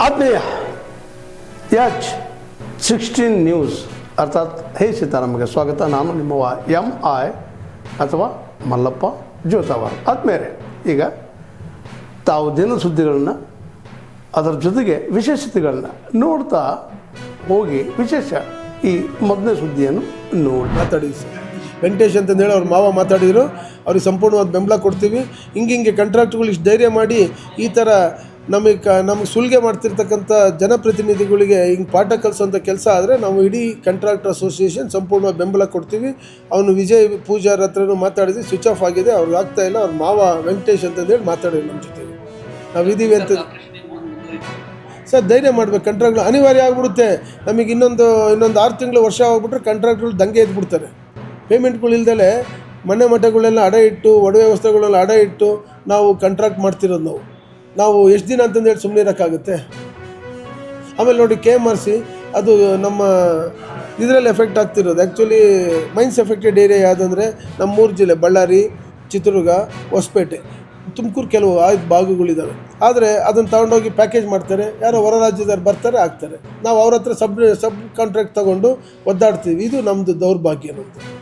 ಆತ್ಮೀಯ H16 news ಅರ್ಥಾತ್ ಹೇ ಸೀತಾರಾಮಗೆ ಸ್ವಾಗತ. ನಾನು ನಿಮ್ಮವ MI ಅಥವಾ ಮಲ್ಲಪ್ಪ ಜೋತಾವರ್. ಆದ್ಮೇಲೆ ಈಗ ತಾವು ದಿನ ಸುದ್ದಿಗಳನ್ನ ಅದರ ಜೊತೆಗೆ ವಿಶೇಷತೆಗಳನ್ನ ನೋಡ್ತಾ ಹೋಗಿ ವಿಶೇಷ ಈ ಮೊದಲನೇ ಸುದ್ದಿಯನ್ನು ನೋಡಿ ಮಾತಾಡಿದ್ವಿ ಸರ್. ವೆಂಕಟೇಶ್ ಅಂತಂದೇಳಿ ಅವ್ರ ಮಾವ ಮಾತಾಡಿದರು. ಅವ್ರಿಗೆ ಸಂಪೂರ್ಣವಾದ ಬೆಂಬಲ ಕೊಡ್ತೀವಿ. ಹಿಂಗೆ ಕಾಂಟ್ರಾಕ್ಟ್ಗಳು ಇಷ್ಟು ಧೈರ್ಯ ಮಾಡಿ ಈ ಥರ ನಮಗೆ ಸುಲಿಗೆ ಮಾಡ್ತಿರ್ತಕ್ಕಂಥ ಜನಪ್ರತಿನಿಧಿಗಳಿಗೆ ಹಿಂಗೆ ಪಾಠ ಕಲಿಸೋಂಥ ಕೆಲಸ ಆದರೆ ನಾವು ಇಡೀ ಕಾಂಟ್ರಾಕ್ಟರ್ ಅಸೋಸಿಯೇಷನ್ ಸಂಪೂರ್ಣವಾಗಿ ಬೆಂಬಲ ಕೊಡ್ತೀವಿ. ಅವನು ವಿಜಯ್ ಪೂಜಾರ್ ಹತ್ರನೂ ಮಾತಾಡಿದ್ವಿ, ಸ್ವಿಚ್ ಆಫ್ ಆಗಿದೆ, ಅವ್ರಿಗೆ ಆಗ್ತಾಯಿಲ್ಲ. ಅವ್ರ ಮಾವ ವೆಂಕಟೇಶ್ ಅಂತಂದೇಳಿ ಮಾತಾಡಿದ್ರು ನಮ್ಮ ಜೊತೆಗೆ. ನಾವಿದ್ದೀವಿ ಅಂತ ಸರ್. ಧೈರ್ಯ ಮಾಡಬೇಕು. ಕಾಂಟ್ರಾಕ್ಟ್ಗಳು ಅನಿವಾರ್ಯ ಆಗಿಬಿಡುತ್ತೆ. ನಮಗೆ ಇನ್ನೊಂದು 6 ತಿಂಗಳು ವರ್ಷ ಆಗಿಬಿಟ್ರೆ ಕಾಂಟ್ರಾಕ್ಟ್ಗಳು ದಂಗೆ ಎದ್ಬಿಡ್ತಾರೆ. ಪೇಮೆಂಟ್ಗಳು ಇಲ್ದಲೆ ಮನೆ ಮಠಗಳೆಲ್ಲ ಅಡ ಇಟ್ಟು, ಒಡವೆ ವಸ್ತ್ರಗಳೆಲ್ಲ ಅಡ ಇಟ್ಟು ನಾವು ಕಾಂಟ್ರಾಕ್ಟ್ ಮಾಡ್ತಿರೋದು. ನಾವು ಎಷ್ಟು ದಿನ ಅಂತಂದೇಳಿ ಸುಮ್ಮನೆ ಇರೋಕ್ಕಾಗುತ್ತೆ? ಆಮೇಲೆ ನೋಡಿ KMRC ಅದು ನಮ್ಮ ಇದರಲ್ಲಿ ಎಫೆಕ್ಟ್ ಆಗ್ತಿರೋದು. ಆ್ಯಕ್ಚುಲಿ ಮೈನ್ಸ್ ಎಫೆಕ್ಟೆಡ್ ಏರಿಯಾ ಯಾವುದಂದರೆ ನಮ್ಮ 3 ಜಿಲ್ಲೆ, ಬಳ್ಳಾರಿ, ಚಿತ್ರದುರ್ಗ, ಹೊಸಪೇಟೆ, ತುಮಕೂರು ಕೆಲವು ಭಾಗಗಳಿದ್ದಾವೆ. ಆದರೆ ಅದನ್ನು ತಗೊಂಡೋಗಿ ಪ್ಯಾಕೇಜ್ ಮಾಡ್ತಾರೆ. ಯಾರೋ ಹೊರ ರಾಜ್ಯದವ್ರು ಬರ್ತಾರೆ, ಆಗ್ತಾರೆ. ನಾವು ಅವ್ರ ಹತ್ರ ಸಬ್ ಕಾಂಟ್ರಾಕ್ಟ್ ತೊಗೊಂಡು ಒದ್ದಾಡ್ತೀವಿ. ಇದು ನಮ್ಮದು ದೌರ್ಭಾಗ್ಯ. ನಮ್ಮದು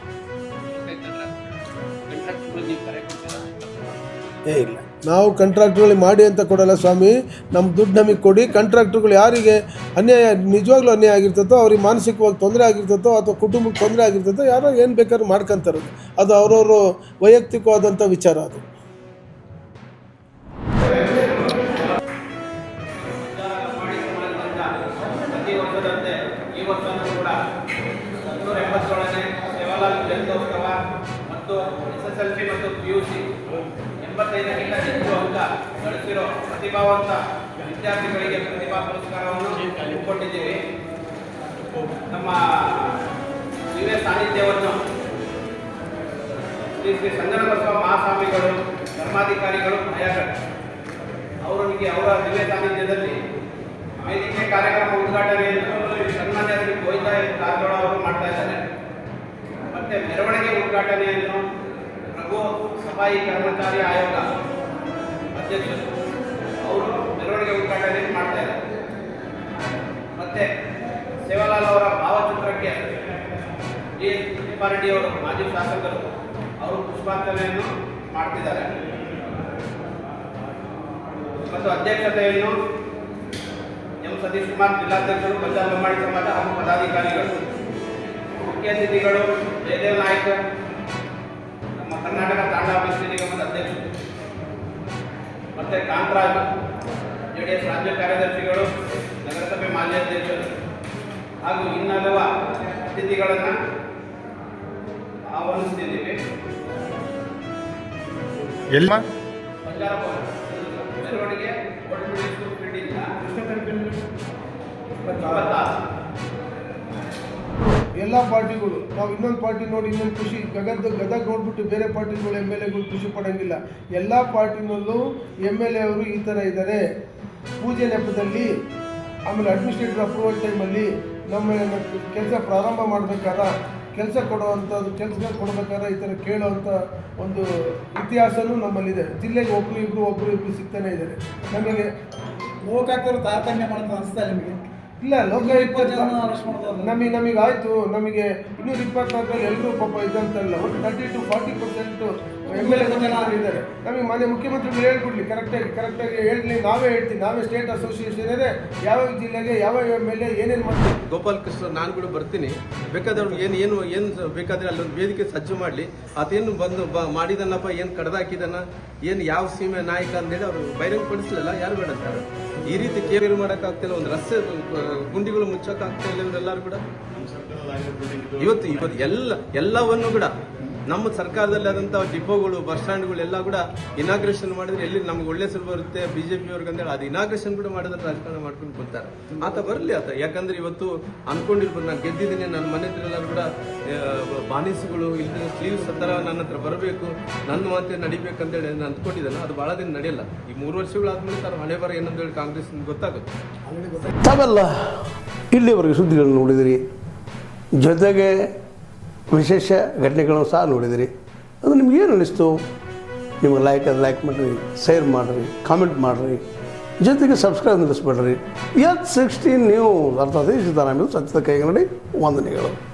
ಇಲ್ಲ, ನಾವು ಕಾಂಟ್ರಾಕ್ಟ್ಗಳಿಗೆ ಮಾಡಿ ಅಂತ ಕೊಡಲ್ಲ ಸ್ವಾಮಿ. ನಮ್ಮ ದುಡ್ಡು ನಮಗೆ ಕೊಡಿ. ಕಾಂಟ್ರಾಕ್ಟ್ರುಗಳು ಯಾರಿಗೆ ಅನ್ಯಾಯ, ನಿಜವಾಗ್ಲೂ ಅನ್ಯಾಯ ಆಗಿರ್ತದೋ, ಅವ್ರಿಗೆ ಮಾನಸಿಕವಾಗಿ ತೊಂದರೆ ಆಗಿರ್ತದೋ ಅಥವಾ ಕುಟುಂಬಕ್ಕೆ ತೊಂದರೆ ಆಗಿರ್ತದೋ, ಯಾರೋ ಏನು ಬೇಕಾದ್ರೂ ಮಾಡ್ಕೊತಾರೆ. ಅದು ಅವರವರು ವೈಯಕ್ತಿಕವಾದಂಥ ವಿಚಾರ. ಅದು ಮತ್ತು SSLC ಮತ್ತು PUC 85ಕ್ಕಿಂತ ಹೆಚ್ಚು ಅಂಕ ಗಳಿಸಿರೋ ಪ್ರತಿಭಾವಂತ ವಿದ್ಯಾರ್ಥಿಗಳಿಗೆ ಪ್ರತಿಭಾ ಪುರಸ್ಕಾರವನ್ನು ಹಮ್ಮಿಕೊಂಡಿದ್ದೀವಿ. ನಮ್ಮ ದಿವ್ಯ ಸಾನ್ನಿಧ್ಯವನ್ನು ಶ್ರೀ ಸಂಗನಬಸವ ಮಹಾಸ್ವಾಮಿಗಳು, ಧರ್ಮಾಧಿಕಾರಿಗಳು, ನಯಾಗಢ ಅವರಿಗೆ ಅವರ ದಿವ್ಯ ಸಾನ್ನಿಧ್ಯದಲ್ಲಿ ವೇದಿಕೆ ಕಾರ್ಯಕ್ರಮ ಉದ್ಘಾಟನೆಯನ್ನು ಸನ್ಮಾನ್ಯ ಶ್ರೀ ಗೋವಿಂದ ಕಾರಜೋಳ ಅವರು ಮಾಡ್ತಾ ಇದ್ದಾರೆ. ಮತ್ತು ಮೆರವಣಿಗೆ ಉದ್ಘಾಟನೆಯನ್ನು ರಘು ಸಫಾಯಿ ಕರ್ಮಚಾರಿ ಆಯೋಗ ಅಧ್ಯಕ್ಷರು ಅವರು ಮೆರವಣಿಗೆ ಉದ್ಘಾಟನೆ ಮಾಡ್ತಾ ಇದ್ದಾರೆ. ಮತ್ತು ಸೇವಾಲಾಲ್ ಅವರ ಭಾವಚಿತ್ರಕ್ಕೆ ಡಿ.ಪಾರೆಡ್ಡಿ ಅವರು ಮಾಜಿ ಶಾಸಕರು ಅವರು ಪುಷ್ಪಾರ್ಚನೆಯನ್ನು ಮಾಡ್ತಿದ್ದಾರೆ. ಮತ್ತು ಅಧ್ಯಕ್ಷತೆಯನ್ನು ಎಂ ಸತೀಶ್ ಕುಮಾರ್ ಜಿಲ್ಲಾಧ್ಯಕ್ಷರು, ಪಂಜಾಬ್ ಲಂಬಾಣಿ ಸಮಾಜ ಹಾಗೂ ಪದಾಧಿಕಾರಿಗಳು. ಮುಖ್ಯ ಅತಿಥಿಗಳು ಜಯದೇವ್ ನಾಯ್ಕ, ನಮ್ಮ ಕರ್ನಾಟಕ ತಾಂಡಾಭಿವೃದ್ಧಿ ನಿಗಮದ ಅಧ್ಯಕ್ಷರು, ಮತ್ತು ಕಾಂತರಾಜ್ JDS ರಾಜ್ಯ ಕಾರ್ಯದರ್ಶಿಗಳು, ನಗರಸಭೆ ಮಾಜಿ ಅಧ್ಯಕ್ಷರು ಹಾಗೂ ಇನ್ನೆಲ್ಲವ ಅತಿಥಿಗಳನ್ನು ಆಹ್ವಾನಿಸುತ್ತಿದ್ದೀವಿ. ಪಂಜಾಬ್ ಮೆರವಣಿಗೆ ಎಲ್ಲ ಪಾರ್ಟಿಗಳು, ನಾವು ಇನ್ನೊಂದು ಪಾರ್ಟಿ ನೋಡಿ ಇನ್ನೊಂದು ಖುಷಿ, ಗದಗ ನೋಡ್ಬಿಟ್ಟು ಬೇರೆ ಪಾರ್ಟಿಗಳು MLAಗಳು ಖುಷಿ ಪಡೋಂಗಿಲ್ಲ. ಎಲ್ಲ ಪಾರ್ಟಿನಲ್ಲೂ MLA ಅವರು ಈ ಥರ ಇದ್ದಾರೆ. ಪೂಜೆ ನೆಪದಲ್ಲಿ, ಆಮೇಲೆ ಅಡ್ಮಿನಿಸ್ಟ್ರೇಟಿವ್ ಅಪ್ರೂವಲ್ ಟೈಮಲ್ಲಿ ನಮ್ಮ ಕೆಲಸ ಪ್ರಾರಂಭ ಮಾಡಬೇಕಾದ್ರೆ, ಕೆಲಸ ಕೊಡಬೇಕಾದ್ರೆ ಈ ಥರ ಕೇಳೋವಂಥ ಒಂದು ಇತಿಹಾಸನೂ ನಮ್ಮಲ್ಲಿದೆ. ಜಿಲ್ಲೆಗೆ ಒಬ್ಬರು ಇಬ್ಬರು ಸಿಗ್ತಾನೆ ಇದ್ದಾರೆ. ನಮಗೆ ಲೋಕಾಯುಕ್ತರು ತಾರತಮ್ಯ ಮಾಡೋದು ಅನಿಸ್ತಾ ನಿಮಗೆ? ಇಲ್ಲ, ಲೋಕ 20 ಜನ ಅರೆಸ್ಟ್ ಮಾಡೋದು ನಮಗೆ ಆಯಿತು. ನಮಗೆ 224 ಎಲ್ಲರೂ ಪಾಪ ಇದ್ದಂತಲ್ಲ, ಒಂದು 30 to 40% MLA ಇದ್ದಾರೆ. ನಮಗೆ ಮಾನ್ಯ ಮುಖ್ಯಮಂತ್ರಿಗಳು ಹೇಳ್ಬಿಡ್ಲಿ, ಕರೆಕ್ಟಾಗಿ ಹೇಳಲಿ. ನಾವೇ ಹೇಳ್ತೀವಿ, ನಾವೇ ಸ್ಟೇಟ್ ಅಸೋಸಿಯೇಷನ್ ಇದೆ, ಯಾವ ಜಿಲ್ಲೆಗೆ ಯಾವ MLA ಏನೇನು ಮಾಡ್ತೀವಿ. ಗೋಪಾಲ್ ಕೃಷ್ಣ ನಾನು ಕೂಡ ಬರ್ತೀನಿ, ಬೇಕಾದ್ರೆ ಅವ್ರಿಗೆ ಏನು ಬೇಕಾದರೆ ಅಲ್ಲೊಂದು ವೇದಿಕೆ ಸಜ್ಜು ಮಾಡಲಿ. ಆತೇನು ಬಂದು ಮಾಡಿದನಪ್ಪ, ಏನು ಕಡ್ದಾಕಿದಾನ, ಏನು ಯಾವ ಸೀಮೆ ನಾಯಕ ಅಂತೇಳಿ ಅವರು ಬಹಿರಂಗಪಡಿಸಲಿಲ್ಲ. ಯಾರು ಬೇಡ ಅಂತಾರೆ. ಈ ರೀತಿ ಕೇರ್ ಮಾಡೋಕ್ಕಾಗ್ತಿಲ್ಲ, ಒಂದು ರಸ್ತೆ ಗುಂಡಿಗಳು ಮುಚ್ಚೋಕ್ಕಾಗ್ತಾ ಇಲ್ಲ. ಇವರೆಲ್ಲರೂ ಕೂಡ ಇವತ್ತು ಎಲ್ಲವನ್ನು ಕೂಡ ನಮ್ಮ ಸರ್ಕಾರದಲ್ಲಿ ಆದಂಥ ಡಿಪೋಗಳು, ಬಸ್ ಸ್ಟ್ಯಾಂಡ್ಗಳು ಎಲ್ಲ ಕೂಡ ಇನಾಗ್ರೇಷನ್ ಮಾಡಿದ್ರೆ ಎಲ್ಲಿ ನಮ್ಗೆ ಒಳ್ಳೆ ಹೆಸರು ಬರುತ್ತೆ BJP ಅವ್ರಿಗೆ ಅಂತೇಳಿ ಅದು ಇನಾಗ್ರೇಷನ್ ಕೂಡ ಮಾಡೋದನ್ನ ರಾಜಕಾರಣ ಮಾಡ್ಕೊಂಡು ಕೊಡ್ತಾರೆ. ಆತ ಬರಲಿ ಆತ. ಯಾಕಂದ್ರೆ ಇವತ್ತು ಅನ್ಕೊಂಡಿರ್ಬೋದು, ನಾನು ಗೆದ್ದಿದ್ದೀನಿ, ನನ್ನ ಮನೆ ಹತ್ರ ಎಲ್ಲರೂ ಕೂಡ ಬಾನಿಸುಗಳು ಇಲ್ಲಿ ಸ್ಲೀವ್ಸ್ ಹತ್ರ ನನ್ನ ಹತ್ರ ಬರಬೇಕು, ನನ್ನ ಮಾತೆ ನಡಿಬೇಕಂತೇಳಿ ನಾನು ಅಂದ್ಕೊಂಡಿದ್ದಾನೆ. ಅದು ಭಾಳ ದಿನ ನಡೆಯಲ್ಲ. ಈ 3 ವರ್ಷಗಳಾದ್ಮೇಲೆ ತಾನು ಹಣೆ ಬರ ಏನಂತೇಳಿ ಕಾಂಗ್ರೆಸ್ ಗೊತ್ತಾಗುತ್ತೆ. ತಾವೆಲ್ಲ ಇಲ್ಲಿವರೆಗೆ ಸುದ್ದಿಗಳನ್ನು ನೋಡಿದಿರಿ, ಜೊತೆಗೆ ವಿಶೇಷ ಘಟನೆಗಳನ್ನು ಸಹ ನೋಡಿದಿರಿ. ಅದು ನಿಮ್ಗೇನು ಅನ್ನಿಸ್ತು? ನಿಮಗೆ ಲೈಕ್ ಮಾಡಿರಿ, ಶೇರ್ ಮಾಡಿರಿ, ಕಾಮೆಂಟ್ ಮಾಡಿರಿ. ಜೊತೆಗೆ ಸಬ್ಸ್ಕ್ರೈಬ್ ನಿಲ್ಲಿಸ್ಬೇಡ್ರಿ. H16 ನ್ಯೂಸ್ ಅರ್ಥಾತ್ ಈ ಸಿದ್ದರಾಮಯ್ಯ ಸತ್ಯದ ಕೈಗನ್ನಡಿ ವಂದನೆಗಳು.